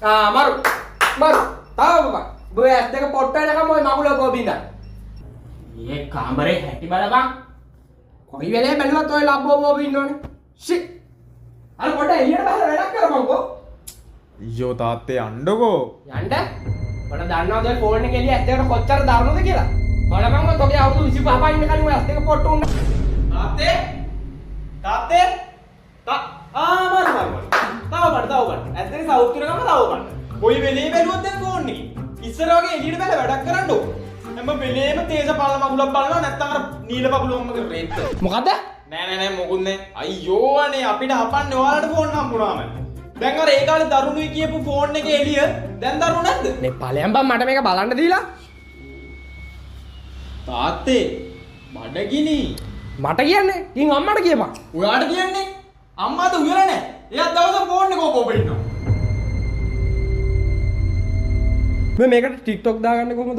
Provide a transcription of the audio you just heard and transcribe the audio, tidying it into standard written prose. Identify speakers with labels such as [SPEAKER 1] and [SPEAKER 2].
[SPEAKER 1] මරු තාව බබා ඔබ ඇස් දෙක පොට්ට වෙනකම් ඔය මගුල ඔබ බින්දා මේ කාමරේ හැටි බලපන් කොයි වෙලේ බැලුවත් ඔය ලබ්බෝ ඔබ ඉන්නවනේ ෂි අර පොඩ එළියට බහලා වැඩක් කරපන්කෝ
[SPEAKER 2] අයියෝ තාත්තේ යන්නකෝ
[SPEAKER 1] යන්න මට දන්නවද ඔය ෆෝන් එකේ එළිය ඇස් දෙකට කොච්චර දරුණුද කියලා බලපන්කෝ තෝගේ අවුරුදු 25 ඉන්න කලින් ඔය ඇස් දෙක පොට්ට උන්න තාත්තේ මරු තව ගන්න ඇස් දෙක සවුත් කරගම තව ගන්න කොයි වෙලේ බැලුවත් දැන් ෆෝන් එකේ ඉස්සර වගේ එළියට බැල වැඩක් කරන්න ඕන හැම වෙලේම තේජ පාල මගුලක් බලනවා නැත්නම් අර නීල මගුලොම්මගේ රේත් මොකද නෑ මොකුත් නෑ අයියෝ අනේ අපිට හපන්නේ ඔයාලට ෆෝන් හම්බුනාම දැන් අර ඒ කාලේ දරුණුයි කියපු ෆෝන් එකේ එළිය දැන් දරුණු නැද්ද නේ ඵලයන් බං මට මේක බලන්න දීලා තාත්තේ බඩගිනි මට කියන්නේ ඉතින් අම්මට කියපන් ඔයාට කියන්නේ අම්මාද උයලා නෑ එයාත් දවසක් ෆෝන් එක ඔබ ඉන්නවා මේ මේකට TikTok දාගන්නේ කොහොමද